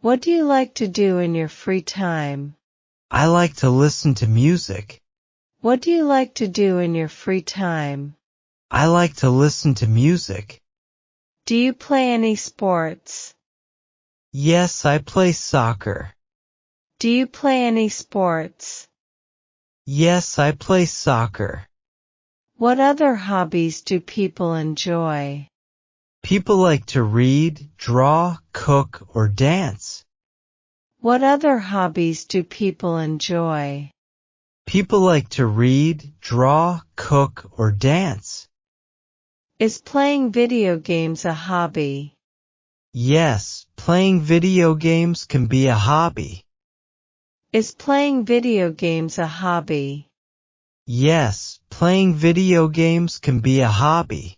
What do you like to do in your free time? I like to listen to music. What do you like to do in your free time? I like to listen to music. Do you play any sports? Yes, I play soccer. Do you play any sports? Yes, I play soccer. What other hobbies do people enjoy? People like to read, draw, cook, or dance. What other hobbies do people enjoy? People like to read, draw, cook, or dance. Is playing video games a hobby? Yes, playing video games can be a hobby. Is playing video games a hobby? Yes, playing video games can be a hobby.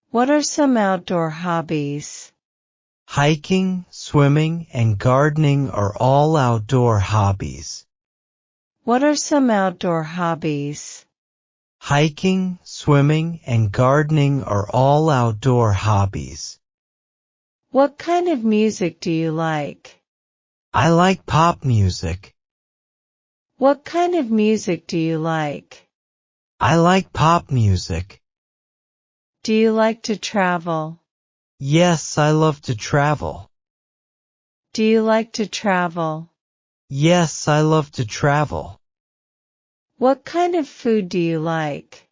What are some outdoor hobbies? Hiking, swimming, and gardening are all outdoor hobbies. What are some outdoor hobbies? Hiking, swimming, and gardening are all outdoor hobbies. What kind of music do you like? I like pop music. What kind of music do you like? I like pop music. Do you like to travel? Yes, I love to travel. Do you like to travel? Yes, I love to travel. What kind of food do you like?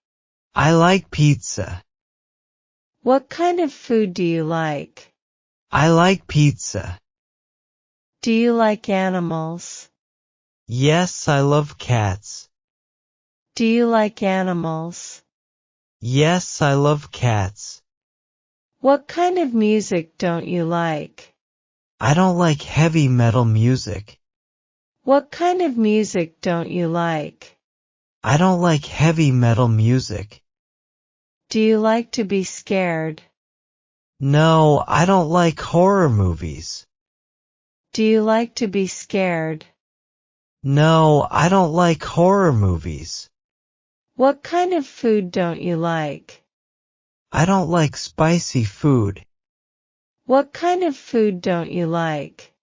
I like pizza. What kind of food do you like? I like pizza. Do you like animals? Yes, I love cats. Do you like animals? Yes, I love cats. What kind of music don't you like? I don't like heavy metal music. What kind of music don't you like? I don't like heavy metal music. Do you like to be scared? No, I don't like horror movies. Do you like to be scared? No, I don't like horror movies. What kind of food don't you like? I don't like spicy food. What kind of food don't you like?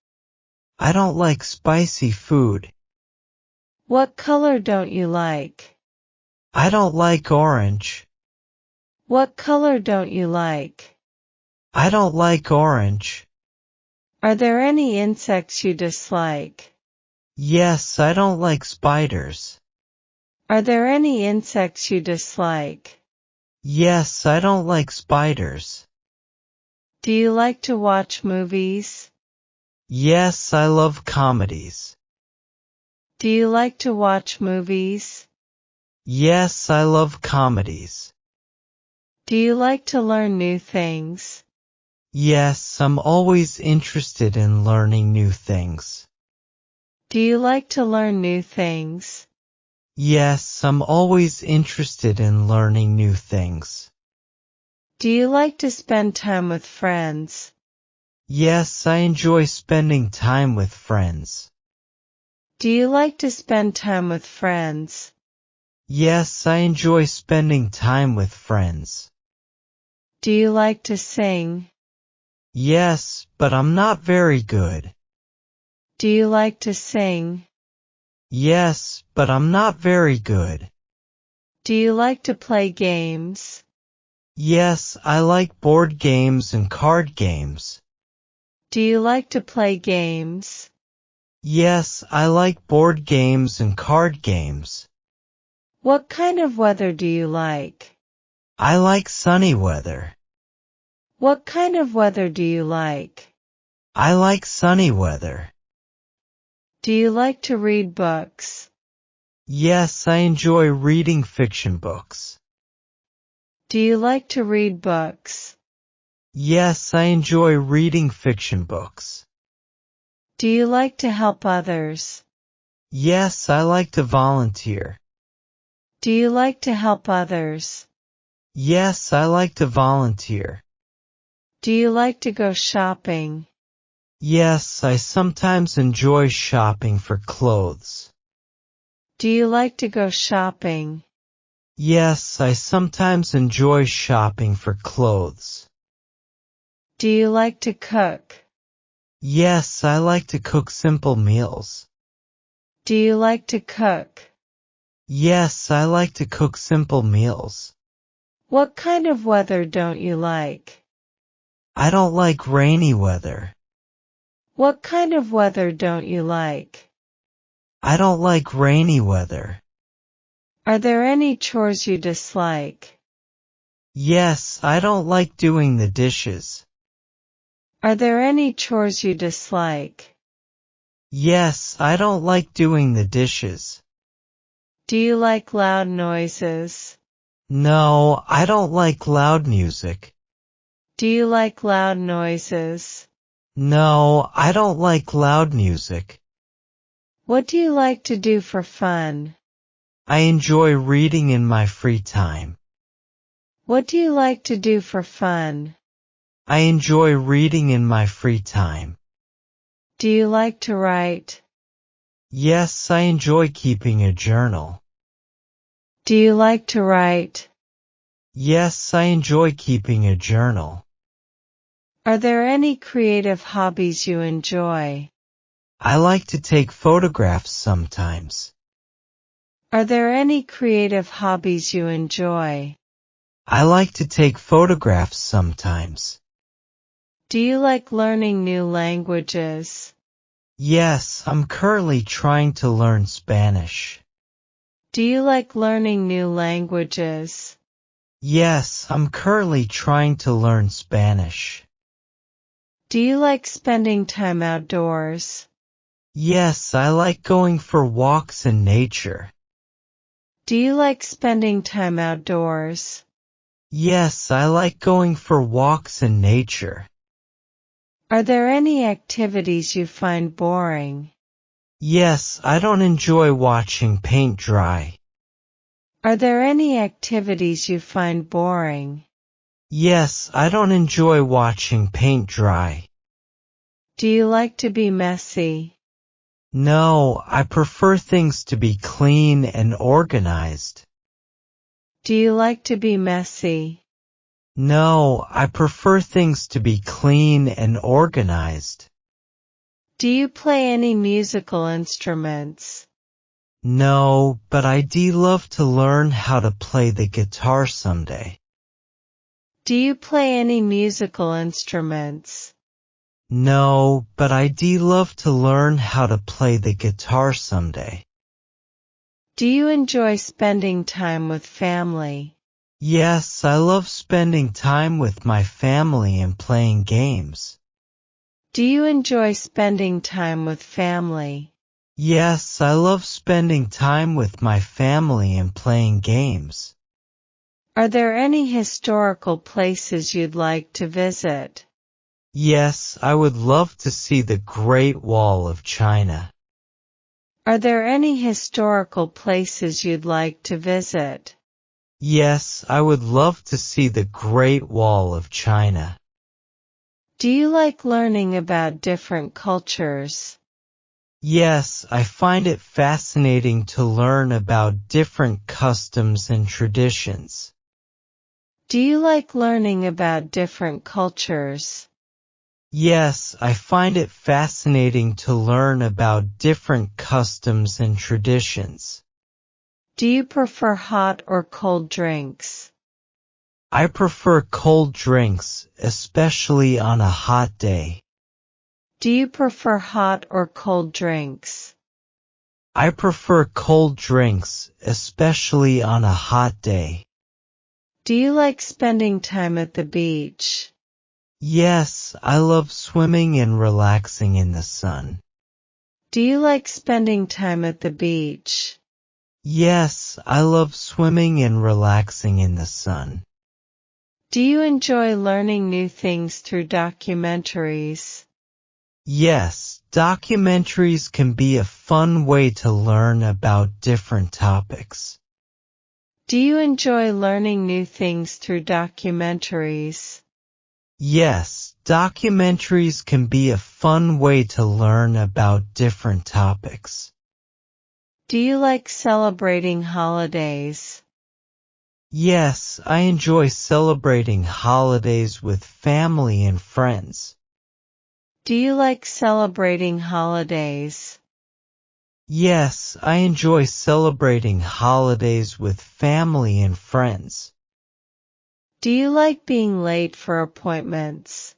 I don't like spicy food. What color don't you like? I don't like orange. What color don't you like? I don't like orange. Are there any insects you dislike? Yes, I don't like spiders. Are there any insects you dislike? Yes, I don't like spiders. Do you like to watch movies? Yes, I love comedies. Do you like to watch movies? Yes, I love comedies. Do you like to learn new things? Yes, I'm always interested in learning new things. Do you like to learn new things? Yes, I'm always interested in learning new things. Do you like to spend time with friends? Yes, I enjoy spending time with friends. Do you like to spend time with friends? Yes, I enjoy spending time with friends. Do you like to sing? Yes, but I'm not very good. Do you like to sing? Yes, but I'm not very good. Do you like to play games? Yes, I like board games and card games. Do you like to play games? Yes, I like board games and card games. What kind of weather do you like? I like sunny weather. What kind of weather do you like? I like sunny weather. Do you like to read books? Yes, I enjoy reading fiction books. Do you like to read books? Yes, I enjoy reading fiction books. Do you like to help others? Yes, I like to volunteer. Do you like to help others? Yes, I like to volunteer. Do you like to go shopping? Yes, I sometimes enjoy shopping for clothes. Do you like to go shopping? Yes, I sometimes enjoy shopping for clothes. Do you like to cook? Yes, I like to cook simple meals. Do you like to cook? Yes, I like to cook simple meals. What kind of weather don't you like? I don't like rainy weather. What kind of weather don't you like? I don't like rainy weather. Are there any chores you dislike? Yes, I don't like doing the dishes. Are there any chores you dislike? Yes, I don't like doing the dishes. Do you like loud noises? No, I don't like loud music. Do you like loud noises? No, I don't like loud music. What do you like to do for fun? I enjoy reading in my free time. What do you like to do for fun? I enjoy reading in my free time. Do you like to write? Yes, I enjoy keeping a journal. Do you like to write? Yes, I enjoy keeping a journal. Are there any creative hobbies you enjoy? I like to take photographs sometimes. Are there any creative hobbies you enjoy? I like to take photographs sometimes. Do you like learning new languages? Yes, I'm currently trying to learn Spanish. Do you like learning new languages? Yes, I'm currently trying to learn Spanish. Do you like spending time outdoors? Yes, I like going for walks in nature. Do you like spending time outdoors? Yes, I like going for walks in nature. Are there any activities you find boring? Yes, I don't enjoy watching paint dry. Are there any activities you find boring? Yes, I don't enjoy watching paint dry. Do you like to be messy? No, I prefer things to be clean and organized. Do you like to be messy? No, I prefer things to be clean and organized. Do you play any musical instruments? No, but I'd love to learn how to play the guitar someday. Do you play any musical instruments? No, but I'd love to learn how to play the guitar someday. Do you enjoy spending time with family? Yes, I love spending time with my family and playing games. Do you enjoy spending time with family? Yes, I love spending time with my family and playing games. Are there any historical places you'd like to visit? Yes, I would love to see the Great Wall of China. Are there any historical places you'd like to visit? Yes, I would love to see the Great Wall of China. Do you like learning about different cultures? Yes, I find it fascinating to learn about different customs and traditions. Do you like learning about different cultures? Yes, I find it fascinating to learn about different customs and traditions. Do you prefer hot or cold drinks? I prefer cold drinks, especially on a hot day. Do you prefer hot or cold drinks? I prefer cold drinks, especially on a hot day. Do you like spending time at the beach? Yes, I love swimming and relaxing in the sun. Do you like spending time at the beach? Yes, I love swimming and relaxing in the sun. Do you enjoy learning new things through documentaries? Yes, documentaries can be a fun way to learn about different topics. Do you enjoy learning new things through documentaries? Yes, documentaries can be a fun way to learn about different topics. Do you like celebrating holidays? Yes, I enjoy celebrating holidays with family and friends. Do you like celebrating holidays? Yes, I enjoy celebrating holidays with family and friends. Do you like being late for appointments?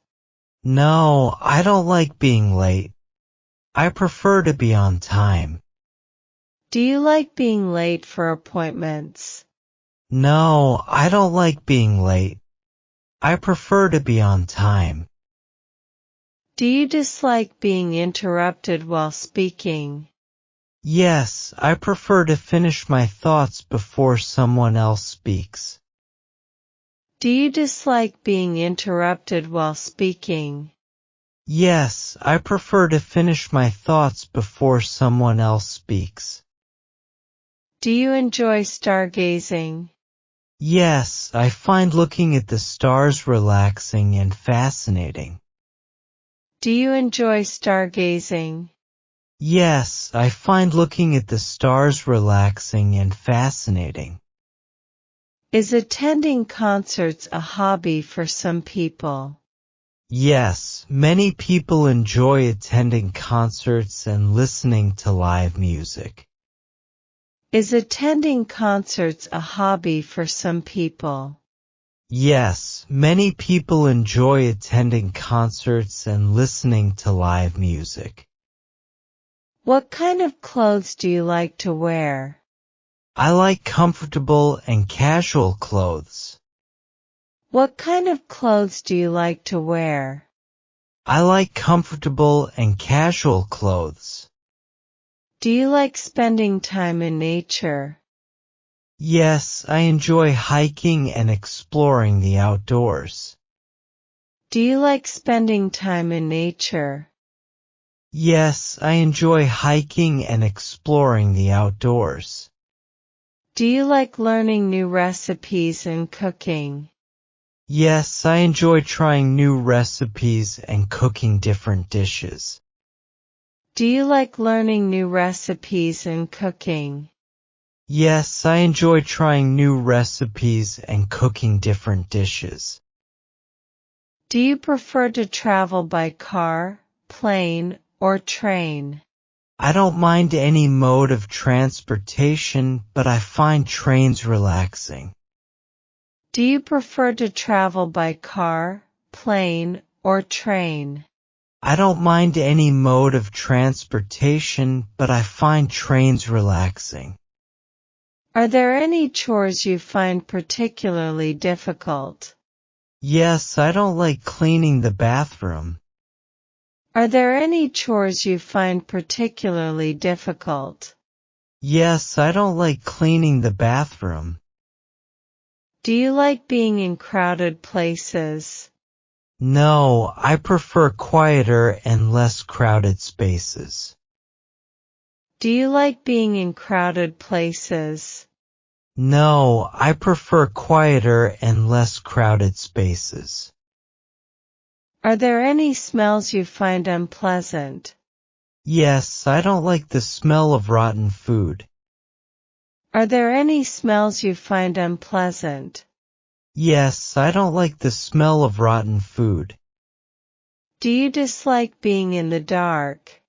No, I don't like being late. I prefer to be on time. Do you like being late for appointments? No, I don't like being late. I prefer to be on time. Do you dislike being interrupted while speaking? Yes, I prefer to finish my thoughts before someone else speaks. Do you dislike being interrupted while speaking? Yes, I prefer to finish my thoughts before someone else speaks. Do you enjoy stargazing? Yes, I find looking at the stars relaxing and fascinating. Do you enjoy stargazing? Yes, I find looking at the stars relaxing and fascinating. Is attending concerts a hobby for some people? Yes, many people enjoy attending concerts and listening to live music. Is attending concerts a hobby for some people? Yes, many people enjoy attending concerts and listening to live music. What kind of clothes do you like to wear? I like comfortable and casual clothes. What kind of clothes do you like to wear? I like comfortable and casual clothes. Do you like spending time in nature? Yes, I enjoy hiking and exploring the outdoors. Do you like spending time in nature? Yes, I enjoy hiking and exploring the outdoors. Do you like learning new recipes and cooking? Yes, I enjoy trying new recipes and cooking different dishes. Do you like learning new recipes and cooking? Yes, I enjoy trying new recipes and cooking different dishes. Do you prefer to travel by car, plane, or train? I don't mind any mode of transportation, but I find trains relaxing. Do you prefer to travel by car, plane, or train? I don't mind any mode of transportation, but I find trains relaxing. Are there any chores you find particularly difficult? Yes, I don't like cleaning the bathroom. Are there any chores you find particularly difficult? Yes, I don't like cleaning the bathroom. Do you like being in crowded places? No, I prefer quieter and less crowded spaces. Do you like being in crowded places? No, I prefer quieter and less crowded spaces. Are there any smells you find unpleasant? Yes, I don't like the smell of rotten food. Are there any smells you find unpleasant? Yes, I don't like the smell of rotten food. Do you dislike being in the dark?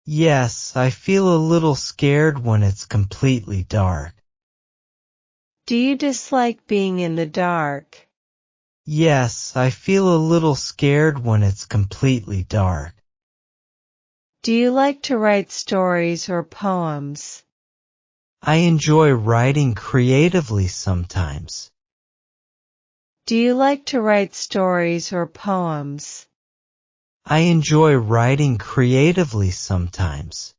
Yes, I feel a little scared when it's completely dark. Do you dislike being in the dark? Yes, I feel a little scared when it's completely dark. Do you like to write stories or poems? I enjoy writing creatively sometimes. Do you like to write stories or poems? I enjoy writing creatively sometimes.